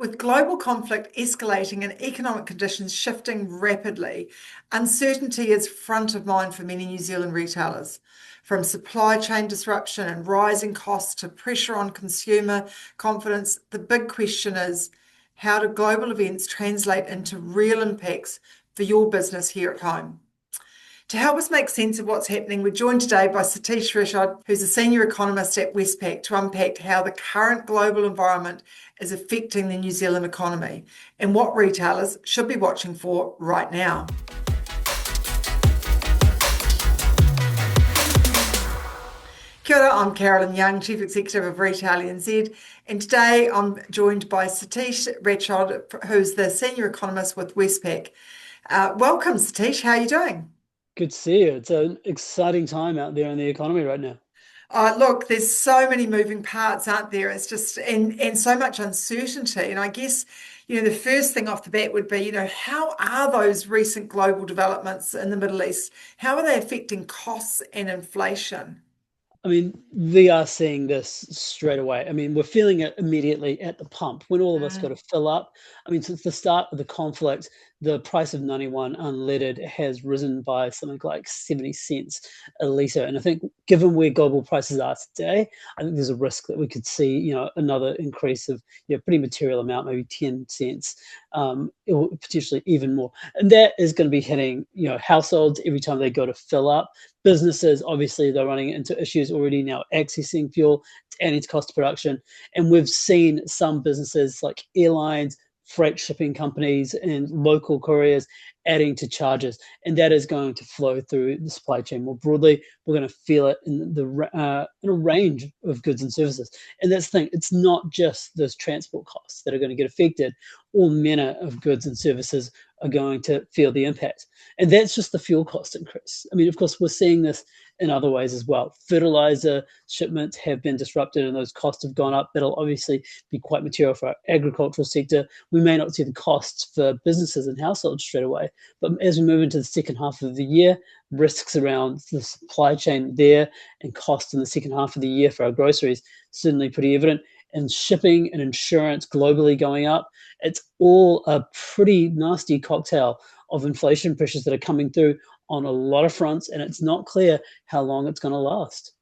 With global conflict escalating and economic conditions shifting rapidly, uncertainty is front of mind for many New Zealand retailers. From supply chain disruption and rising costs to pressure on consumer confidence, the big question is, how do global events translate into real impacts for your business here at home? To help us make sense of what's happening, we're joined today by Satish Ranchhod, who's a senior economist at Westpac, to unpack how the current global environment is affecting the New Zealand economy and what retailers should be watching for right now. Kia ora, I'm Carolyn Young, Chief Executive of Retail NZ, and today I'm joined by Satish Ranchhod, who's the senior economist with Westpac. Welcome, Satish. How are you doing? Good to see you. It's an exciting time out there in the economy right now. Look, there's so many moving parts, aren't there? It's just and so much uncertainty. And I guess, the first thing off the bat would be, how are those recent global developments in the Middle East? How are they affecting costs and inflation? I mean, we are seeing this straight away. I mean, we're feeling it immediately at the pump when all of us got to fill up. I mean, since the start of the conflict, the price of 91 unleaded has risen by something like 70 cents a litre. And I think given where global prices are today, I think there's a risk that we could see, another increase of, pretty material amount, maybe 10 cents, or potentially even more. And that is going to be hitting, households every time they go to fill up. Businesses, obviously, they're running into issues already now accessing fuel, it's adding to cost of production. And we've seen some businesses like airlines, freight shipping companies, and local couriers adding to charges. And that is going to flow through the supply chain more broadly. We're going to feel it in a range of goods and services. And that's the thing, it's not just those transport costs that are going to get affected. All manner of goods and services are going to feel the impact. And that's just the fuel cost increase. I mean, of course, we're seeing this in other ways as well. Fertilizer shipments have been disrupted and those costs have gone up. That'll obviously be quite material for our agricultural sector. We may not see the costs for businesses and households straight away, but as we move into the second half of the year, risks around the supply chain there and cost in the second half of the year for our groceries certainly pretty evident. And shipping and insurance globally going up, it's all a pretty nasty cocktail of inflation pressures that are coming through on a lot of fronts, and it's not clear how long it's going to last.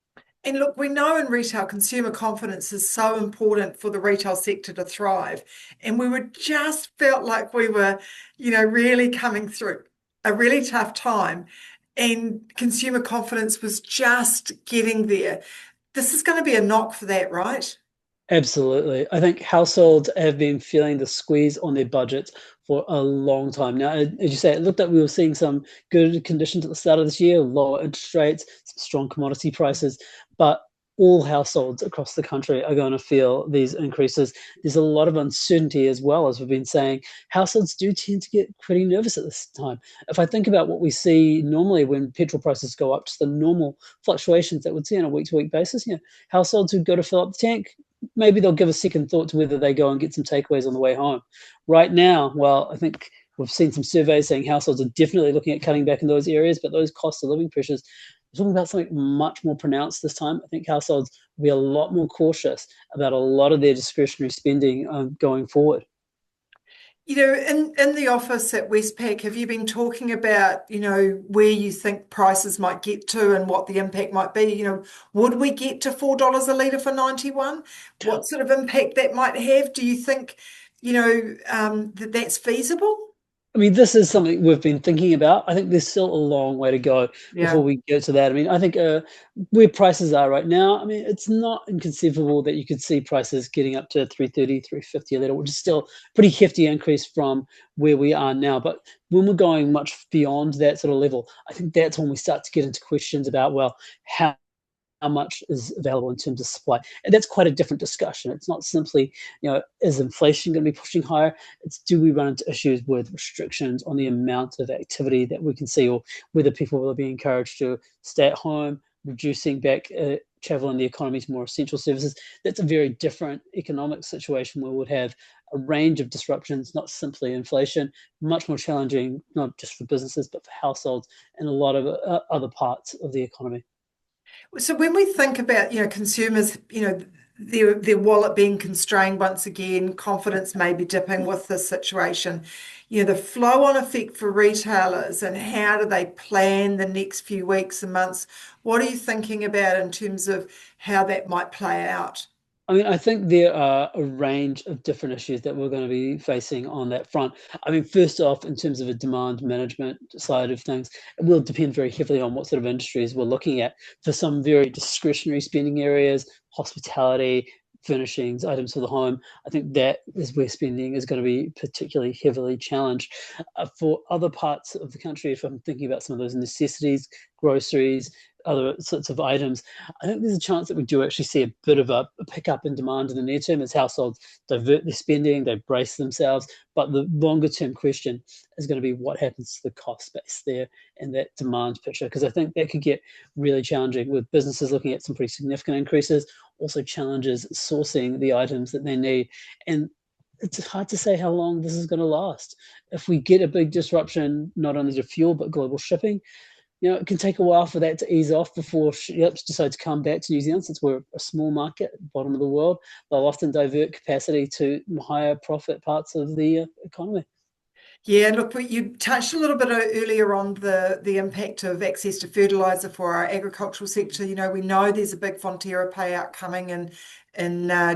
And look, we know in retail, consumer confidence is so important for the retail sector to thrive. And we were just felt like we were, really coming through a really tough time, and consumer confidence was just getting there. This is going to be a knock for that, right? Absolutely. I think households have been feeling the squeeze on their budgets for a long time now. As you say, it looked like we were seeing some good conditions at the start of this year, lower interest rates, some strong commodity prices, but all households across the country are going to feel these increases. There's a lot of uncertainty as well, as we've been saying. Households do tend to get pretty nervous at this time. If I think about what we see normally when petrol prices go up, just the normal fluctuations that we'd see on a week-to-week basis, households who go to fill up the tank, maybe they'll give a second thought to whether they go and get some takeaways on the way home. Right now, well, I think we've seen some surveys saying households are definitely looking at cutting back in those areas, but those cost of living pressures, we're talking about something much more pronounced this time. I think households will be a lot more cautious about a lot of their discretionary spending going forward. In the office at Westpac, have you been talking about, where you think prices might get to and what the impact might be? Would we get to $4 a litre for 91? What sort of impact that might have? Do you think, that that's feasible? I mean, this is something we've been thinking about. I think there's still a long way to go before Yeah. we get to that. I mean, I think where prices are right now, I mean, it's not inconceivable that you could see prices getting up to 330, 350 a litre, which is still a pretty hefty increase from where we are now. But when we're going much beyond that sort of level, I think that's when we start to get into questions about, well, how much is available in terms of supply. And that's quite a different discussion. It's not simply, is inflation going to be pushing higher? It's, do we run into issues with restrictions on the amount of activity that we can see, or whether people will be encouraged to stay at home, reducing back travel in the economy's more essential services. That's a very different economic situation where we would have a range of disruptions, not simply inflation, much more challenging, not just for businesses, but for households and a lot of other parts of the economy. So when we think about, consumers, their wallet being constrained once again, confidence may be dipping with this situation. The flow-on effect for retailers and how do they plan the next few weeks and months? What are you thinking about in terms of how that might play out? I mean, I think there are a range of different issues that we're going to be facing on that front. I mean, first off, in terms of a demand management side of things, it will depend very heavily on what sort of industries we're looking at. For some very discretionary spending areas, hospitality, furnishings, items for the home, I think that is where spending is going to be particularly heavily challenged. For other parts of the country, if I'm thinking about some of those necessities, groceries, other sorts of items, I think there's a chance that we do actually see a bit of a pickup in demand in the near term as households divert their spending, they brace themselves. But the longer term question is going to be what happens to the cost base there and that demand picture, because I think that could get really challenging with businesses looking at some pretty significant increases, also challenges sourcing the items that they need. And it's hard to say how long this is going to last. If we get a big disruption, not only to fuel, but global shipping, it can take a while for that to ease off before ships decide to come back to New Zealand. Since we're a small market, bottom of the world, they'll often divert capacity to higher profit parts of the economy. Yeah, look, you touched a little bit earlier on the impact of access to fertilizer for our agricultural sector. We know there's a big Fonterra payout coming in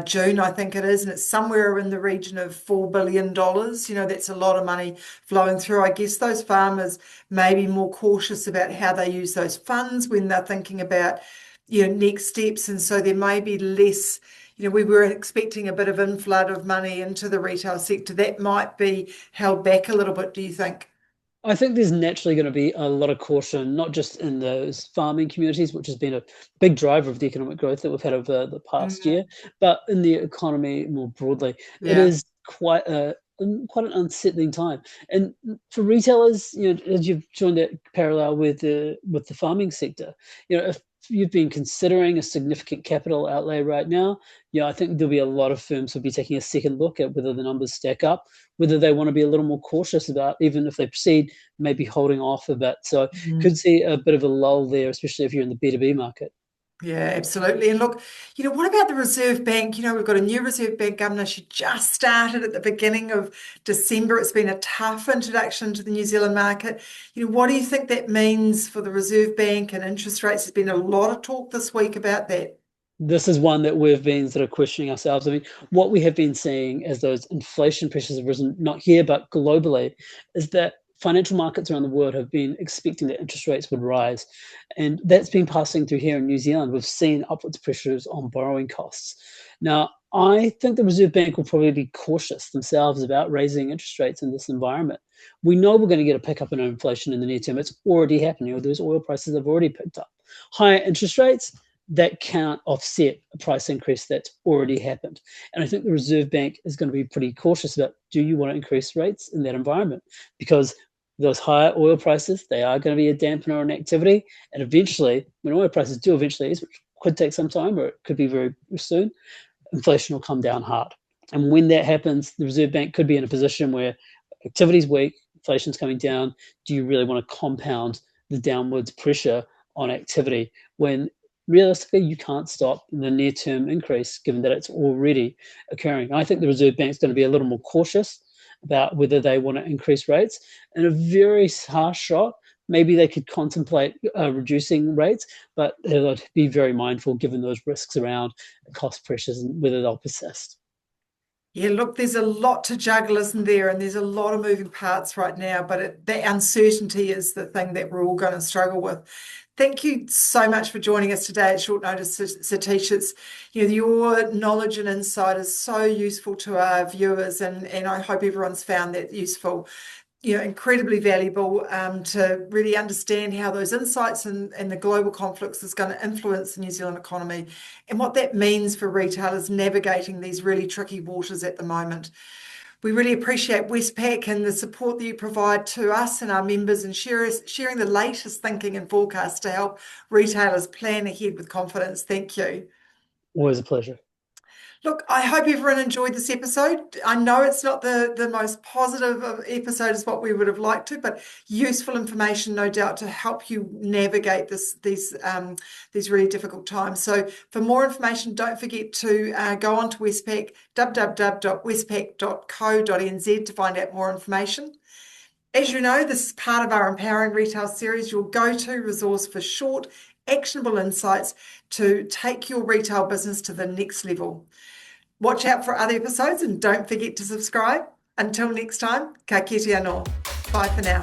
June, I think it is, and it's somewhere in the region of $4 billion. That's a lot of money flowing through. I guess those farmers may be more cautious about how they use those funds when they're thinking about next steps, and so there may be less. We were expecting a bit of inflood of money into the retail sector. That might be held back a little bit, do you think? I think there's naturally going to be a lot of caution, not just in those farming communities, which has been a big driver of the economic growth that we've had over the past Mm, year, but in the economy more broadly. It yeah. is quite an unsettling time, and for retailers, as you've joined that parallel with the farming sector, if you've been considering a significant capital outlay right now, I think there'll be a lot of firms who'll be taking a second look at whether the numbers stack up, whether they want to be a little more cautious about, even if they proceed, maybe holding off a bit. So Mm. could see a bit of a lull there, especially if you're in the B2B market. Yeah, absolutely. And look, what about the Reserve Bank? We've got a new Reserve Bank governor. She just started at the beginning of December. It's been a tough introduction to the New Zealand market. What do you think that means for the Reserve Bank and interest rates? There's been a lot of talk this week about that. This is one that we've been sort of questioning ourselves. I mean, what we have been seeing as those inflation pressures have risen, not here, but globally, is that financial markets around the world have been expecting that interest rates would rise. And that's been passing through here in New Zealand. We've seen upwards pressures on borrowing costs. Now, I think the Reserve Bank will probably be cautious themselves about raising interest rates in this environment. We know we're going to get a pickup in inflation in the near term. It's already happening. Those oil prices have already picked up. Higher interest rates, that can't offset a price increase that's already happened. And I think the Reserve Bank is going to be pretty cautious about, do you want to increase rates in that environment? Because those higher oil prices, they are going to be a dampener on activity. And eventually, when oil prices do eventually ease, which could take some time or it could be very soon, inflation will come down hard. And when that happens, the Reserve Bank could be in a position where activity's weak, inflation's coming down. Do you really want to compound the downwards pressure on activity when realistically you can't stop the near-term increase given that it's already occurring? I think the Reserve Bank's going to be a little more cautious about whether they want to increase rates. In a very harsh shot, maybe they could contemplate reducing rates, but they'll be very mindful given those risks around cost pressures and whether they'll persist. Yeah, look, there's a lot to juggle, isn't there? And there's a lot of moving parts right now, but that uncertainty is the thing that we're all going to struggle with. Thank you so much for joining us today at short notice, Satish. Your knowledge and insight is so useful to our viewers, and I hope everyone's found that useful. Incredibly valuable to really understand how those insights and the global conflicts is going to influence the New Zealand economy and what that means for retailers navigating these really tricky waters at the moment. We really appreciate Westpac and the support that you provide to us and our members and sharing the latest thinking and forecasts to help retailers plan ahead with confidence. Thank you. Always a pleasure. Look, I hope everyone enjoyed this episode. I know it's not the most positive of episode as what we would have liked to, but useful information, no doubt, to help you navigate these really difficult times. So for more information, don't forget to go on to Westpac, www.westpac.co.nz to find out more information. As you know, this is part of our Empowering Retail series, your go-to resource for short, actionable insights to take your retail business to the next level. Watch out for other episodes and don't forget to subscribe. Until next time, ka kite anō. Bye for now.